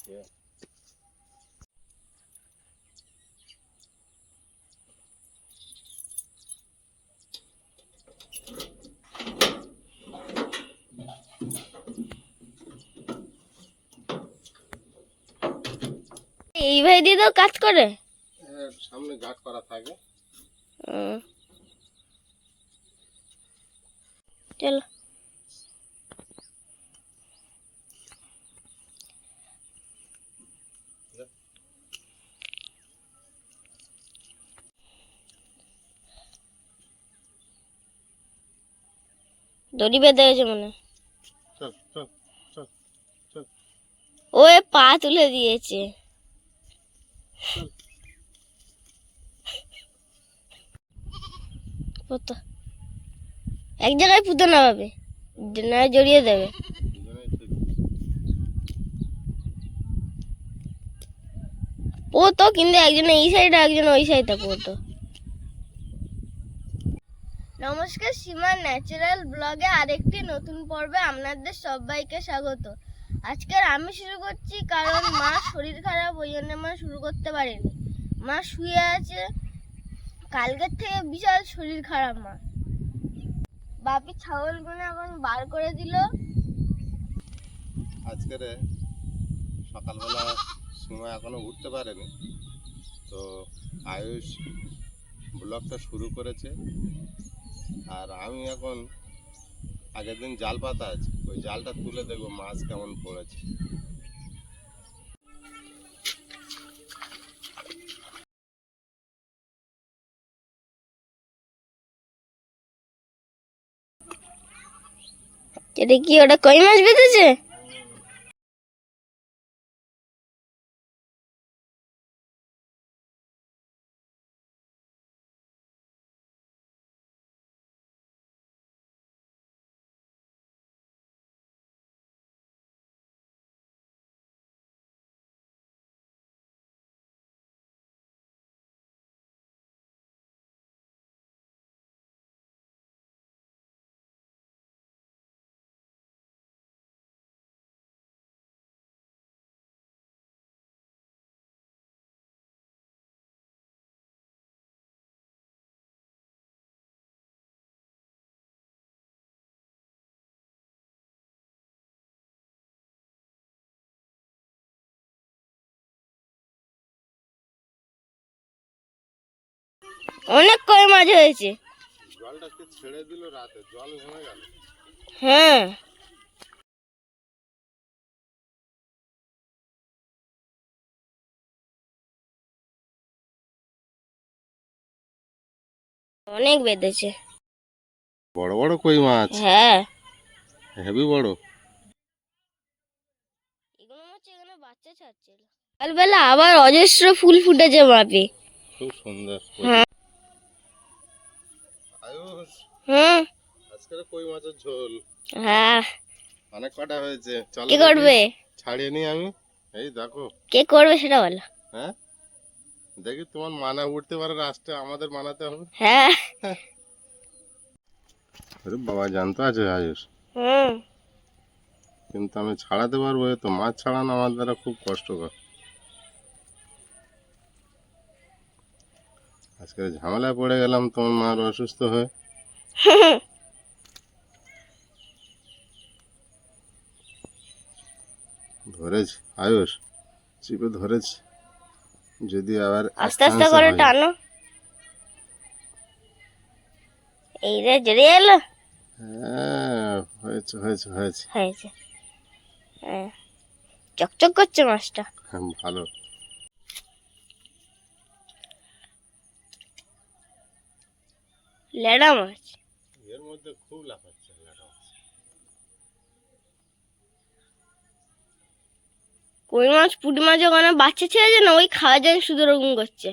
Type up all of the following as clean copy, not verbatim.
এই ভাই দিয়ে তো কাজ করে, সামনে গাঁট করা থাকে। চলো দড়ি বেঁধে গেছে মনে, চল চল চল চল। ও পা তুলে দিয়েছে। এক জায়গায় পুঁতো না পাবে, না জড়িয়ে দেবে। পোতো কিন্তু একজন এই সাইডে একজন ওই সাইডে পোতো। নমস্কার, সীমা ন্যাচারাল ব্লগে আরেকটি নতুন পর্বে আপনাদের সবাইকে স্বাগত। আজকের আমি শুরু করছি কারণ মা শরীর খারাপ, ওই জন্য মা শুরু করতে পারেনি। মা শুয়ে আছে, কালকের থেকে বিশাল শরীর খারাপ মা। বাপি ছাগলগুলো এখন বার করে দিল। আজকের সকালবেলা সময় এখনো উঠতে পারেনি, তো আয়ুষ ব্লগটা শুরু করেছে। আর আমি এখন আগের দিন জাল পাতা আছে, ওই জালটা তুলে দেখবো মাছ কেমন পড়েছে। এটা কি, ওটা কই মাছ বেঁধেছে? অনেক কই মাছ হয়েছে। জলটাকে ছেড়ে দিল রাতে, জল নেমে গেল। হ্যাঁ, অনেক বেঁধেছে। বড় বড় কই মাছ, হ্যাঁ হেভি বড়। এগুলো হচ্ছে এখানে বাচ্চা ছাড়ছিল। সকালবেলা আবার অজস্র ফুল ফুটেছে মাপে, খুব সুন্দর। হ্যাঁ। আয়ুষ, হুম, আজকের কই মাছের ঝোল। হ্যাঁ। অনেক কটা হয়েছে, চলো কে করবে? ছাড়িয়ে নি আমি। এই দেখো, কে করবে সেটা বলো। হ্যাঁ দেখি তোমার মানা উঠতে পারে, রাস্তা আমাদের মানাতে হবে। হ্যাঁ। আরে বাবা, জানতো আছে আয়ুষ, হুম, কিন্তু আমি ছাড়াতে পারবো? তো মাছ ছাড়ানো আমার দ্বারা খুব কষ্টকর। আজকে ঝামেলায় পড়ে গেলাম তোমার মার অসুস্থ হয়ে। ধরেছি আয়ুষ, চিপে ধরেছি, যদি আবার আস্তে আস্তে করে টানো। এই রে জড়িয়ে এলো। হ্যাঁ, হয়েছে হয়েছে হয়েছে হয়েছে, হ্যাঁ। চকচক করছে মাছটা। হ্যাঁ, ভালো। লেড়া মাছ, এর মধ্যে খুব লাফাচ্ছে লেটা মাছ। কই মাছ পুঁটি মাছ ওখানে বাচ্চা ছেড়েছে না, ওই খাওয়া যায় শুধু ওরকম করছে।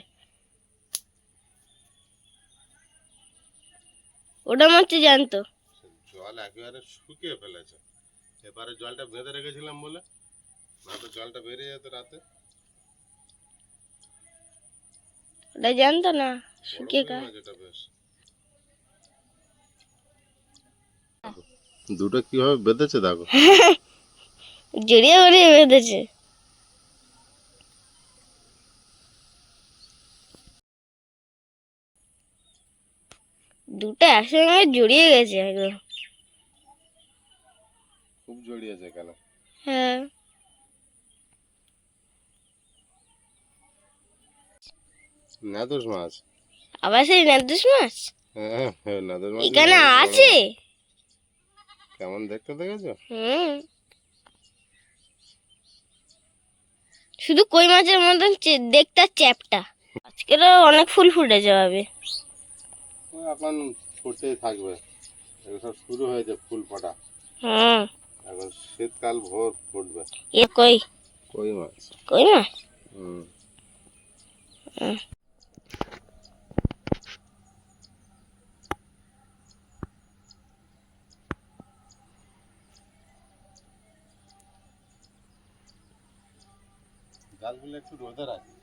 ওটা মাছ জানতো। জল একেবারে শুকিয়ে ফেলেছে, এবারে জলটা বেঁধে রেখেছিলাম বলে, না তো জলটা বেরিয়ে যেত রাতে। ওটা জানতো না, শুকিয়ে গা। যেটা বেশ দুটো কিভাবে বেঁধেছে দেখো। জড়িয়ে জড়িয়ে বেঁধেছে। দুটো একসঙ্গে জড়িয়ে গেছে একদম। খুব জড়িয়েছে কেন? হ্যাঁ, নাদুস মাছ। আবার সেই নাদুস মাছ হ্যাঁ হ্যাঁ, নাদুস মাছ এখানে আছে। কেমন দেখতে দেখেছো? শুধু কই মাছের মতন দেখতে চ্যাপটা। আজকেরও অনেক ফুল ফুটেছে ভাবে। এখন ফুটেই থাকবে, এগুলো সব শুরু হয়েছে ফুল ফোটা। এখন শীতকাল ভোর ফুটবে। এ কই কই মাছ। কই মাছ। হুম। জালগুলো একটু রোদে রাখি।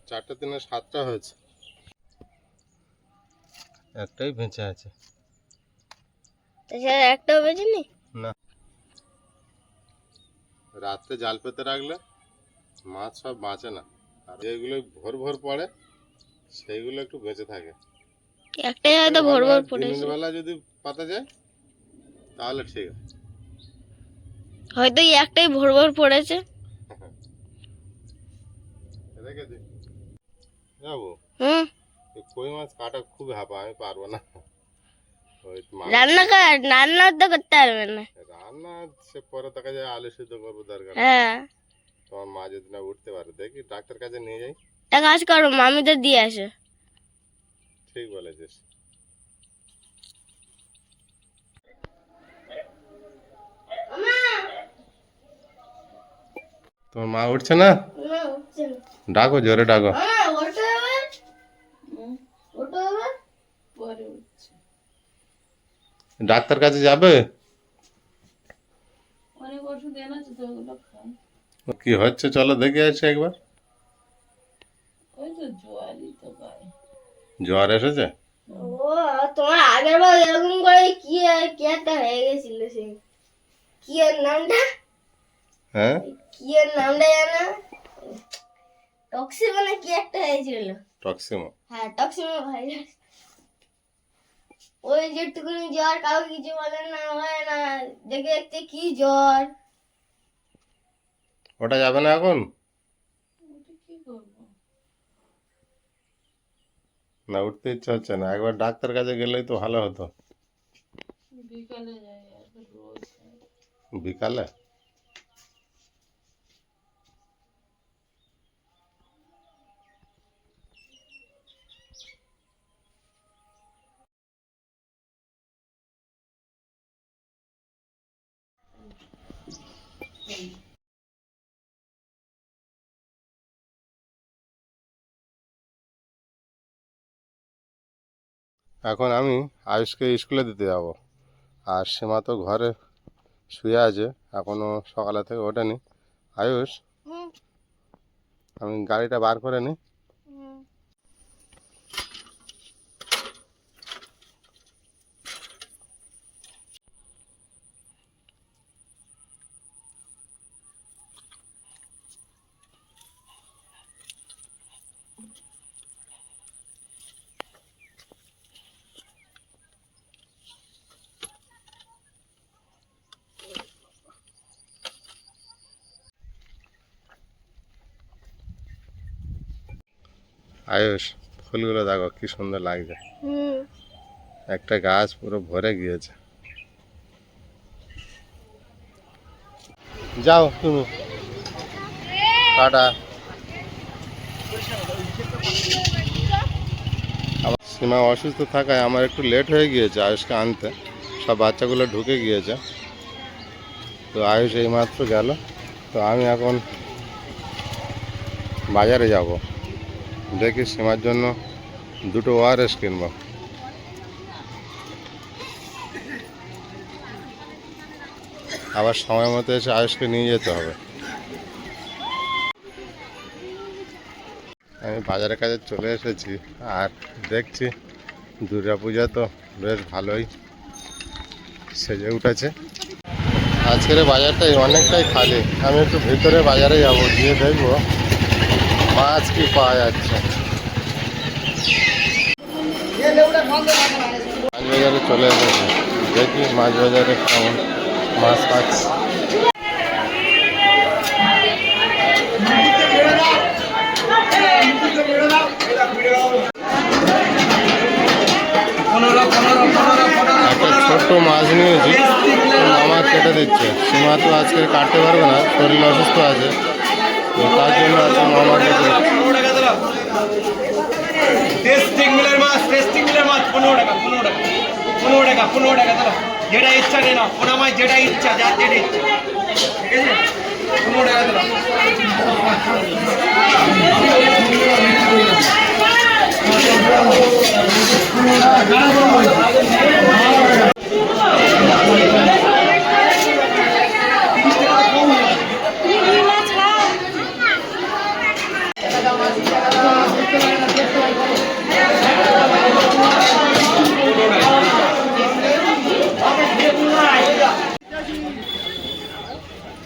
চারটে দিনে 7টা হয়েছে, একটাই বেঁচে আছে। তাছাড়া একটাও বেজেনি। না, রাত্রে জাল পেতে রাখলে মাছ সব বাঁচে না, আর যেগুলো ভোর ভোর পড়ে সেইগুলো একটু বেঁচে থাকে। একটাই হয়তো ভোর ভোর ফুটেছে। দিনের বেলা যদি পাতা যায় তাহলে ঠিক আছে। হয়তো এই একটাই ভোর ভোর পড়েছে। রেখে দে যাবো। কই মাছ কাটা খুব হাঁপা, আমি পারবো না। রান্না তো করতে পারবে না। রান্না সে পরে দেখা যায়, আলু সিদ্ধ করবো দরকার। হ্যাঁ, তোমার মা যদি না উঠতে পারে, দেখি ডাক্তার কাছে নিয়ে যাই। তা কাজ করো, মামি তো দিয়ে আসো। ঠিক বলেছিস। তোমার মা উঠছে না? ডাকো, জোরে ডাকো। ডাক্তার কাছে যাবে? কি হচ্ছে চলো দেখে আসি একবার। জ্বর এসেছে? ও, তোমার আগের বার এরকম করে কি একটা হয়ে গেছিল, সে কি এর নামটা? হ্যাঁ, কি এর নামটা জানো? টক্সিমো না কি একটা হয়েছিল। টক্সিমো। হ্যাঁ, টক্সিমো ভাইরাস। ওই যেটুকুনি জ্বর, কাউকে কিছু বলে না, হয় না, দেখে দেখতে কি জ্বর। ওটা যাবে না এখন? না, উঠতে ইচ্ছা হচ্ছে না। একবার ডাক্তার কাছে গেলেই তো ভালো হতো। বিকালে? এখন আমি আয়ুষকে স্কুলে দিতে যাব, আর সীমা তো ঘরে শুয়ে আছে, এখনো সকালে থেকে ওঠেনি। আয়ুষ, আমি গাড়িটা বার করে নিই। আয়ুষ, ফুলগুলো দেখো কি সুন্দর লাগছে। একটা গাছ পুরো ভরে গিয়েছে। যাও তুমি, টাটা। আমার সীমা অসুস্থ থাকায় আমার একটু লেট হয়ে গিয়েছে আয়ুষকে আনতে। সব বাচ্চাগুলো ঢুকে গিয়েছে, তো আয়ুষ এইমাত্র গেল। তো আমি এখন বাজারে যাব, দেখি সীমার জন্য দুটো ওআরএস কিনব। আবার সময় মতো এসে আয়ুষকে নিয়ে যেতে হবে। আমি বাজারের কাছে চলে এসেছি, আর দেখছি দুর্গাপূজা তো বেশ ভালোই সেজে উঠেছে। আজকের বাজারটাই অনেকটাই খালি। আমি একটু ভিতরে বাজারে যাব, গিয়ে দেখবো মাছ কি পাওয়া যাচ্ছে। মাছ বাজারে চলে এসেছে, দেখি মাছ বাজারে কেমন মাছ পাচ্ছি। একটা ছোট্ট মাছ নিয়েছি, মামা কেটে দিচ্ছে। সীমা তো আজকে কাটতে পারবে না, শরীর অসুস্থ আছে, তো তার জন্য আজকে মামা কেটে দিচ্ছে। যেটা ইচ্ছা নেই না ওনা মাছ, যেটা ইচ্ছা যার যেটা ইচ্ছা, ঠিক আছে 15 টাকা দিলাম।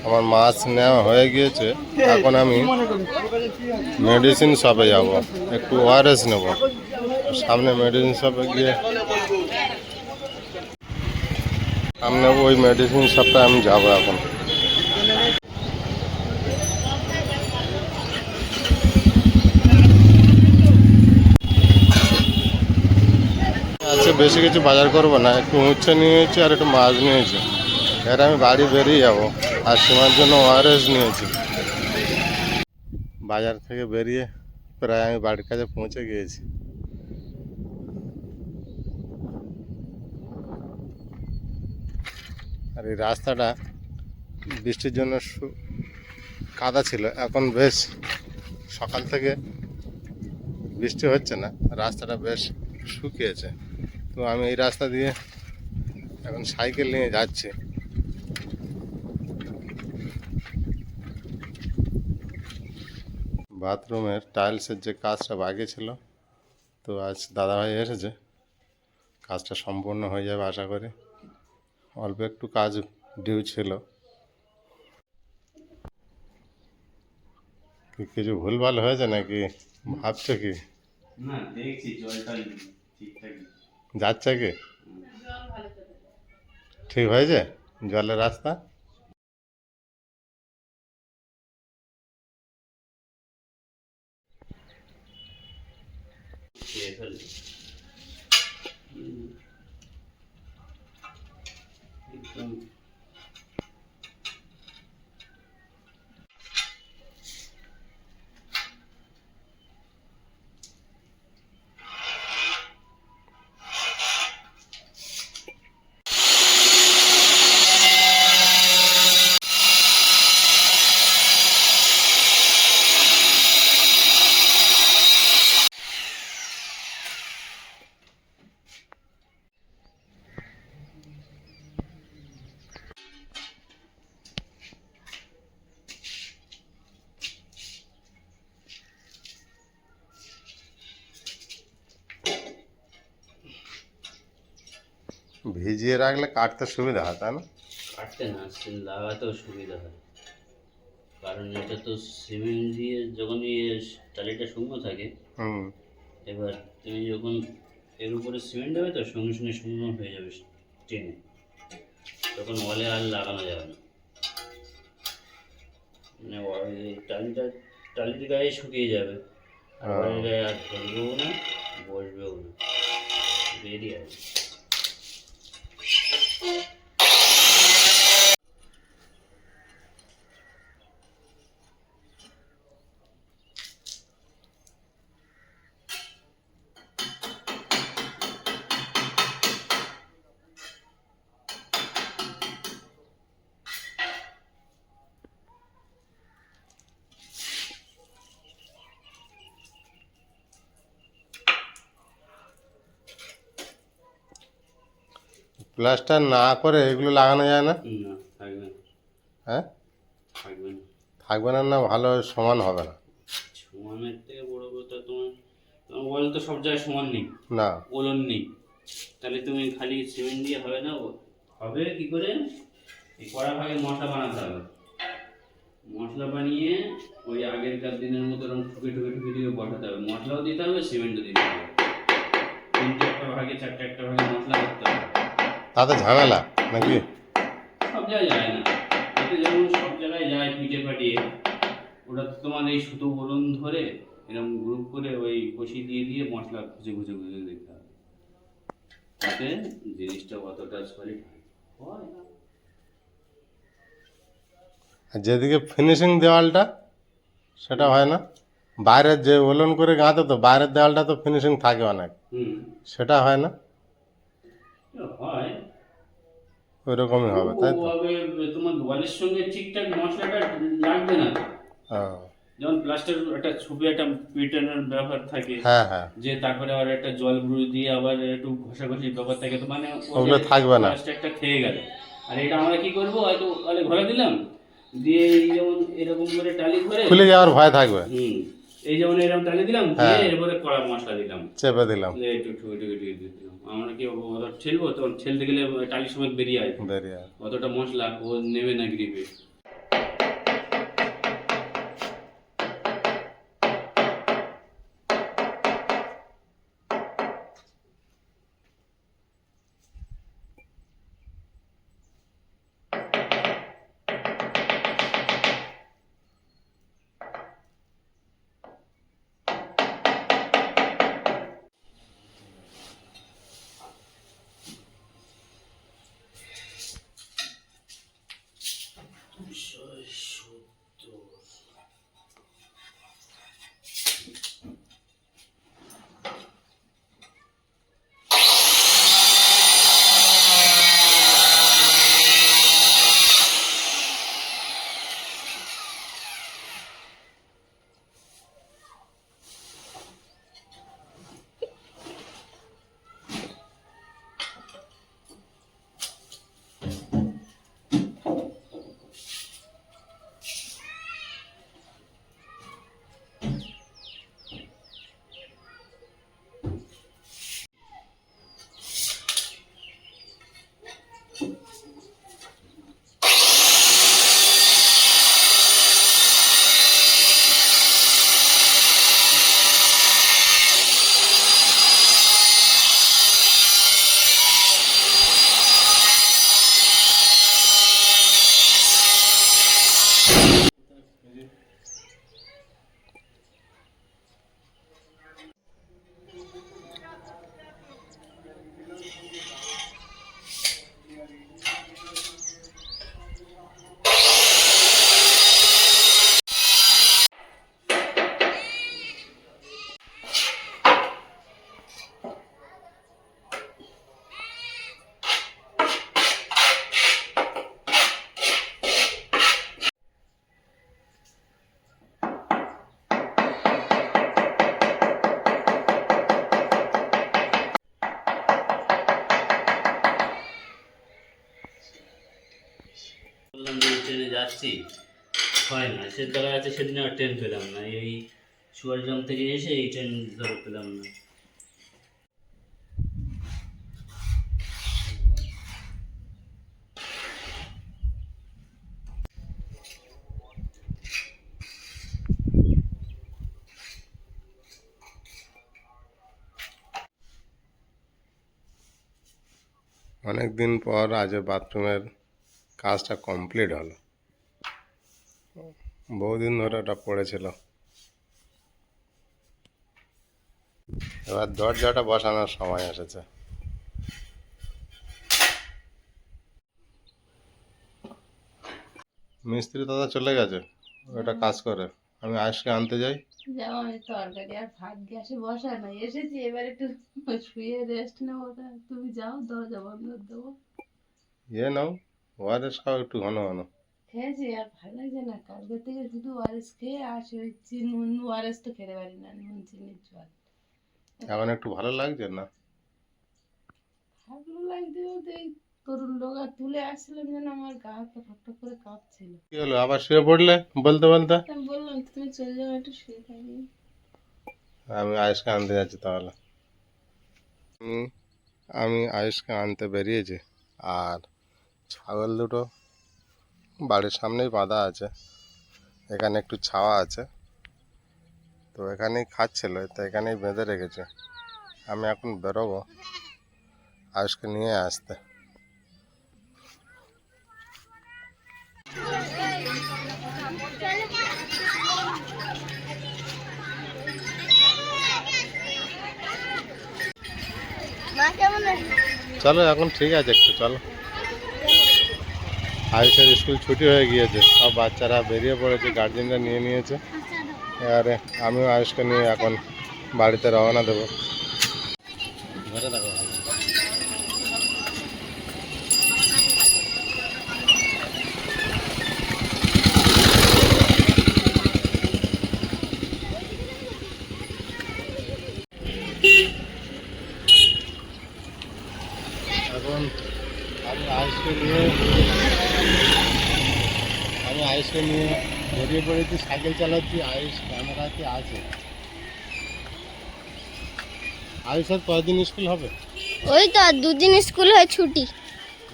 আমার মাছ নেওয়া হয়ে গিয়েছে, এখন আমি মেডিসিন শপে যাব, একটু ওআরএস নেব। সামনে মেডিসিন শপে গিয়ে সামনে ওই মেডিসিন শপটা আমি যাব এখন। আজকে বেশি কিছু বাজার করবো না, একটু উচ্ছে নিয়েছি আর একটু মাছ নিয়েছি। এর আমি বাড়ি বেরিয়ে যাব। আর সীমার জন্য ওআরএস নিয়েছি। বাজার থেকে বেরিয়ে প্রায় আমি বাড়ির কাছে পৌঁছে গিয়েছি। আর এই রাস্তাটা বৃষ্টির জন্য কাদা ছিল, এখন বেশ সকাল থেকে বৃষ্টি হচ্ছে না, রাস্তাটা বেশ শুকিয়েছে। তো আমি এই রাস্তা দিয়ে এখন সাইকেল নিয়ে যাচ্ছি। বাথরুমের টাইলসের যে কাজটা বাকি ছিল, তো আজ দাদাভাই এসেছে, কাজটা সম্পূর্ণ হয়ে যাবে আশা করি। অল্প একটু কাজ ডিউ ছিল। কিছু ভুলভাল হয়েছে নাকি ভাবছো কি? না দেখছি জলটা ঠিকঠাক যাচ্ছে কি ঠিক হয়েছে জলের রাস্তা? ভিজিয়ে রাখলে কাটতে সুবিধা হয়, তাই না? কাটতে না, লাগাতেও সুবিধা হয়। কারণ এটা তো সিমেন্ট দিয়ে যখন টালিটা শুকনো থাকে, হুম। এবার তুমি যখন এর উপরে সিমেন্ট দেবে তো সঙ্গে সঙ্গে শুকনো হয়ে যাবে টেনে, তখন ওয়ালে আর লাগানো যাবে না। মানে টালির গায়ে শুকিয়ে যাবে, আর ওয়ালের গায়ে আর ধরবেও না, বসবেও না, বেরিয়ে আসবে। প্লাস্টার না করে এগুলো লাগানো যায় না? না, থাকবে না। হ্যাঁ, থাকবে না। থাকবে না, না ভালো সমান হবে না। সমানের থেকে বড় কথা, তোমার ওয়াল তো সব জায়গায় সমান নেই, না, ওলন নেই। তাহলে তুমি খালি সিমেন্ট দিয়ে হবে না, হবে কি করে? এই কড়া ভাগে মশলা বানাতে হবে। মশলা বানিয়ে ওই আগেরকার দিনের মতো এরকম ঠুকে ঠুকে ঠুকে ঠুকে বসাতে হবে। মশলাও দিতে হবে, সিমেন্টও দিতে হবে। 3-4টা ভাগে 4টা ভাগে মশলা করতে হবে। তাতে ঝামেলা নাকি? সব জায়গায় যায় না। এতে যেমন সব জায়গায় যায় পিঠে পাঠিয়ে, ওটা তো তোমার এই সুতো বলুন ধরে এরকম গ্রুপ করে ওই কষি দিয়ে দিয়ে মশলা খুঁজে খুঁজে খুঁজে দিতে হবে, তাতে জিনিসটা অতটা সলিড হয় না। আর যেদিকে ফিনিশিং দেওয়ালটা সেটা হয় না, বাইরের যে ওলন করে গাঁথে তো বাইরের দেওয়ালটা তো ফিনিশিং থাকে অনেক, সেটা হয় না, হয় ওই রকমই হবে তাই তো? ওভাবে তোমার ওয়ালের সঙ্গে ঠিকঠাক মশলাটা লাগবে না তো। হ্যাঁ যেমন প্লাস্টার একটা ছবি একটা পিটানোর ব্যাপার থাকে, হ্যাঁ হ্যাঁ, যে তারপরে আবার একটা জল গুঁড়ো দিয়ে আবার একটু ঘষাঘষির ব্যাপার থাকে, তো মানে ওগুলো থাকবে না। প্লাস্টারটা খেয়ে গেল। আর এটা আমরা কি করবো, হয়তো ঘরে দিলাম দিয়ে এই যেমন এরকম করে টালি ধরে খুলে যাওয়ার ভয় থাকবে। এই যেমন এরকম টালি দিলাম, দিয়ে এরপরে কড়া মশলা দিলাম, চেপে দিলাম, একটু ঠুকে ঠুকে ঠুকে দিলাম। আমরা কি ওটা ঠেলবো, তখন ঠেলতে গেলে টালির সময় বেরিয়ে আসবে, বেরিয়ে অতটা মশলা ও নেবে না গ্রিপে। বললাম যে ট্রেনে যাচ্ছি, হয় না, সে দেখা যাচ্ছে সেদিন আর ট্রেন পেলাম না, এই সুয়ারগ্রাম থেকে এসে এই ট্রেন ধরে পেলাম না। অনেক দিন পর আজ বাথরুমের কাজটা কমপ্লিট হলো, বহুদিন ধরে ওটা পড়েছিল। এবার দরজাটা বসানোর সময় এসেছে। মিস্ত্রি দাদা চলে গেছে, ওটা কাজ করে, আমি আজকে আনতে যাই। যাও, আমি তরকারি আর ভাত গ্যাসে বসা নাই, এসেছি এবার একটু শুয়ে রেস্ট নেবো। তা তুমি যাও, দরজা বন্ধ করে দেবো। নাও ওআরএস খাও একটু ঘন ঘন। খেয়েছি আর ভালো লাগছে না, কালকে থেকে শুধু ওয়ারেস খেয়ে আসি, ওই নুন ওয়ারেস তো খেতে পারি না, নুন চিনির জল। এখন একটু ভালো লাগছে না? ভালো লাগছে বলতে এই তরুণ লোক আর তুলে আসছিলাম যেন আমার গা হাত পা ঠকঠক করে কাঁপছিল। কি হলো, আবার শুয়ে পড়লে বলতে বলতে? আমি বললাম তুমি চলে যাও, একটু শুয়ে থাকি। আমি আয়েশকে আনতে যাচ্ছি তাহলে। আমি আয়েশকে আনতে বেরিয়েছি, আর ছাগল দুটো বাড়ির সামনেই বাঁধা আছে, এখানে একটু ছাওয়া আছে, তো এখানেই খাচ্ছিল, তো এখানেই বেঁধে রেখেছে। আমি এখন বেরোবো আয়ুষকে নিয়ে আসতে। মা কেমন আছে? চলো এখন ঠিক আছে, একটু চলো। আয়ুষের স্কুল ছুটি হয়ে গিয়েছে, সব বাচ্চারা বেরিয়ে পড়েছে, গার্জেনরা নিয়ে নিয়েছে। এবারে আমিও আয়ুষকে নিয়ে এখন বাড়িতে রওনা দেবো। ঘরে দেখো এখন আমি আয়ুষকে নিয়ে বেরিয়ে পড়েছি, সাইকেল চালাচ্ছি। আয়ুষ ক্যামেরাতে আছে। আয়ুষের কয়দিন স্কুল হবে? ওই তো আর 2 দিন স্কুল হয় ছুটি।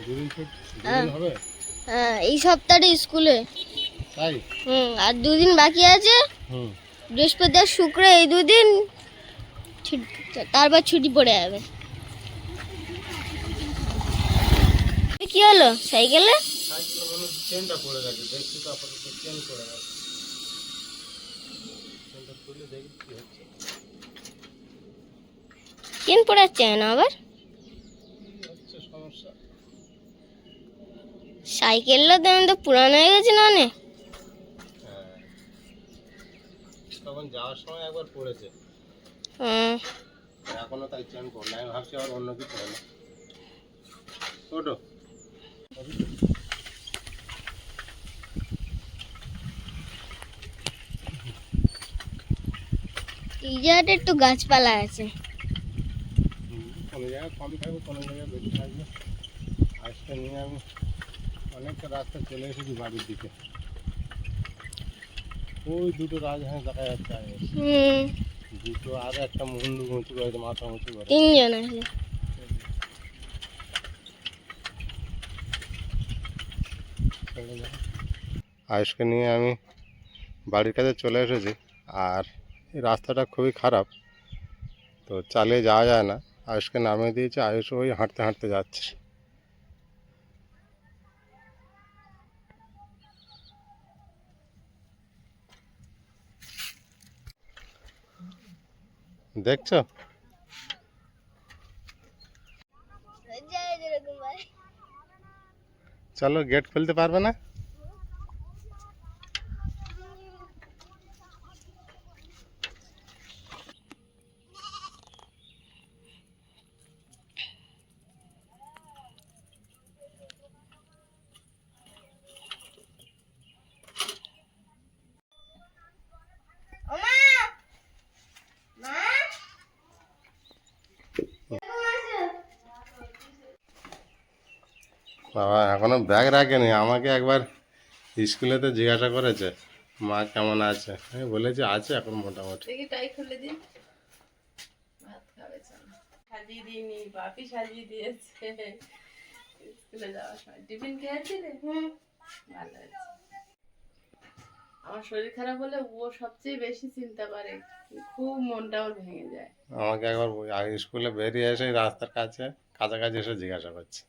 দুদিন ছুটি, দুদিন হবে? হ্যাঁ, এই সপ্তাহে স্কুলে। তাই? আর 2 দিন বাকি আছে। হুম। বৃহস্পতি আর শুক্র এই 2 দিন তারপর ছুটি পড়ে যাবে। কি হলো সাইকেলে? সাইকেলে মনে হচ্ছে চেনটা পড়ে গেছে, দেখছি তো আপাতত চেন পড়ে গেছে। চেনটা খুলে দেখি কি হচ্ছে। চেন পড়াচ্ছে না আবার? হচ্ছে সমস্যা। সাইকেলটা তো পুরানো হয়ে গেছে না অনেক। হ্যাঁ, তখন যাওয়ার সময় একবার পড়েছে, এখনো তাই চেন পড়ে। আমি ভাবছি আবার অন্য কিছু হলো। ওটো এই জায়গাটা একটু গাছপালা আছে। কোনো জায়গায় কম থাকবে, কোনো জায়গায় বেশি থাকবে। আজকে নিয়ে আমি অনেকটা রাস্তা চলে এসেছি বাড়ির দিকে। ওই দুটো রাজহাঁস দেখা যাচ্ছে আগে, দুটো, আর একটা মুন্ডু উঁচু করে, মাথা উঁচু করে। 3 জন আছে। আয়ুষকে নিয়ে আমি বাড়ির কাছে চলে এসেছি, আর এই রাস্তাটা খুবই খারাপ, তো চালিয়ে যাওয়া যায় না। আয়ুষকে নামিয়ে দিয়েছে, আয়ুষ ওই হাঁটতে হাঁটতে যাচ্ছে। দেখছো? চলো, গেট খুলতে পারবে না? বাবা এখনো ব্যাগ রাখেনি, আমাকে একবার স্কুলেতে জিজ্ঞাসা করেছে মা কেমন আছে, আমি বলেছি আছে এখন মোটামুটি। দেখি টাই খুলে দিন, ভাত খাবে চলো। সাজিয়ে দিইনি, বাপি সাজিয়ে দিয়েছে স্কুলে যাওয়ার সময়। টিফিন খেয়েছিলে? ভালো হয়েছে। আমার শরীর খারাপ হলে ও সবচেয়ে বেশি চিন্তা করে, খুব মনটা ওর ভেঙে যায়। আমাকে একবার স্কুলে বেরিয়ে এসে রাস্তার কাছে কাছাকাছি এসে জিজ্ঞাসা করছে।